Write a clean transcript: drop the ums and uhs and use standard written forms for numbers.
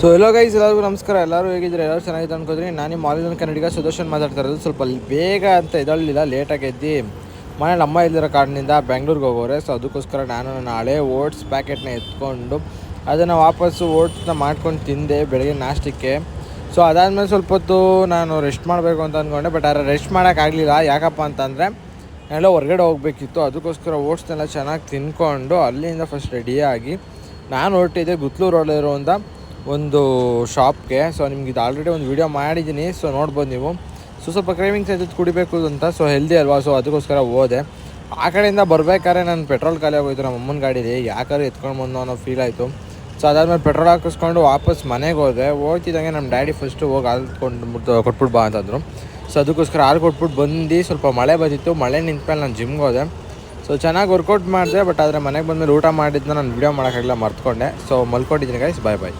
So ಎಲ್ಲೋ guys, ಎಲ್ಲರಿಗೂ ನಮಸ್ಕಾರ. ಎಲ್ಲರೂ ಹೇಗಿದ್ರೆ ಎಲ್ಲರೂ ಚೆನ್ನಾಗಿದೆ ಅನ್ಕೋದ್ರಿ. ನಾನು ಮಾಲಿನ ಕನ್ನಡಿಗ ಸುದರ್ಶನ್ ಮಾತಾಡ್ತಾ ಇರೋದು. ಸ್ವಲ್ಪ ಬೇಗ ಅಂತ ಎದ್ದೇಳಲಿಲ್ಲ, ಲೇಟಾಗಿ ಎದ್ದು ಮನೇಲಿ ಅಮ್ಮ ಇಲ್ದಿರೋ ಕಾರಣದಿಂದ ಬೆಂಗ್ಳೂರಿಗೆ ಹೋಗೋರೆ. ಸೊ ಅದಕ್ಕೋಸ್ಕರ ನಾನು ನನ್ನ ಹಳೆ ಓಟ್ಸ್ ಪ್ಯಾಕೆಟ್ನ ಎತ್ಕೊಂಡು ಅದನ್ನು ವಾಪಸ್ಸು ಓಟ್ಸ್ನ ಮಾಡ್ಕೊಂಡು ತಿಂದೆ ಬೆಳಗ್ಗೆ ನಾಷ್ಟಕ್ಕೆ. ಸೊ ಅದಾದಮೇಲೆ ಸ್ವಲ್ಪ ಹೊತ್ತು ನಾನು ರೆಸ್ಟ್ ಮಾಡಬೇಕು ಅಂತ ಅಂದ್ಕೊಂಡೆ, ಬಟ್ ಆದರೆ ರೆಸ್ಟ್ ಮಾಡೋಕ್ಕಾಗಲಿಲ್ಲ. ಯಾಕಪ್ಪ ಅಂತಂದರೆ ಎಲ್ಲ ಹೊರಗಡೆ ಹೋಗಬೇಕಿತ್ತು. ಅದಕ್ಕೋಸ್ಕರ ಓಟ್ಸ್ನೆಲ್ಲ ಚೆನ್ನಾಗಿ ತಿಂದ್ಕೊಂಡು ಅಲ್ಲಿಂದ ಫಸ್ಟ್ ರೆಡಿಯಾಗಿ ನಾನು ಹೊರಟಿದ್ದೆ ಗುತ್ಲೂರು ರೋಡಲ್ಲಿರುವಂಥ ಒಂದು ಶಾಪ್ಗೆ. ಸೊ ನಿಮ್ಗೆ ಇದು ಆಲ್ರೆಡಿ ಒಂದು ವೀಡಿಯೋ ಮಾಡಿದ್ದೀನಿ, ಸೊ ನೋಡ್ಬೋದು ನೀವು. ಸ್ವಲ್ಪ ಕ್ರೇವಿಂಗ್ಸ್ ಆಯ್ತು ಕುಡಿಬೇಕು ಅಂತ, ಸೊ ಹೆಲ್ದಿ ಅಲ್ವಾ, ಸೊ ಅದಕ್ಕೋಸ್ಕರ ಹೋದೆ. ಆ ಕಡೆಯಿಂದ ಬರಬೇಕಾದ್ರೆ ನಾನು ಪೆಟ್ರೋಲ್ ಖಾಲಿ ಆಗೋಯ್ತು ನಮ್ಮ ಅಮ್ಮನ ಗಾಡೀಲಿ. ಯಾಕಾದ್ರೂ ಎತ್ಕೊಂಡು ಬಂದು ಅನ್ನೋ ಫೀಲ್ ಆಯಿತು. ಸೊ ಅದಾದಮೇಲೆ ಪೆಟ್ರೋಲ್ ಹಾಕಿಸ್ಕೊಂಡು ವಾಪಸ್ ಮನೆಗೆ ಹೋಗ್ತಿದ್ದಂಗೆ ನಮ್ಮ ಡ್ಯಾಡಿ ಫಸ್ಟು ಹೋಗಿ ಹಾಲು ಕೊಟ್ಬಿಟ್ಟು ಬಾ ಅಂತಂದರು. ಸೊ ಅದಕ್ಕೋಸ್ಕರ ಹಾಲು ಕೊಟ್ಬಿಟ್ಟು ಬಂದು ಸ್ವಲ್ಪ ಮಳೆ ಬಂದಿತ್ತು. ಮಳೆ ನಿಂತ್ಮೇಲೆ ನಾನು ಜಿಮ್ಗೆ ಹೋದೆ. ಸೊ ಚೆನ್ನಾಗಿ ವರ್ಕೌಟ್ ಮಾಡಿದೆ, ಬಟ್ ಆದರೆ ಮನೆಗೆ ಬಂದಮೇಲೆ ಊಟ ಮಾಡಿದ್ದನ್ನ ನಾನು ವೀಡಿಯೋ ಮಾಡೋಕ್ಕಾಗಲ್ಲ, ಮರ್ತ್ಕೊಂಡೆ. ಸೊ ಮಲ್ಕೊಂಡಿದ್ದೀನಿ ಗೈಸ್, ಬಾಯ್ ಬಾಯ್.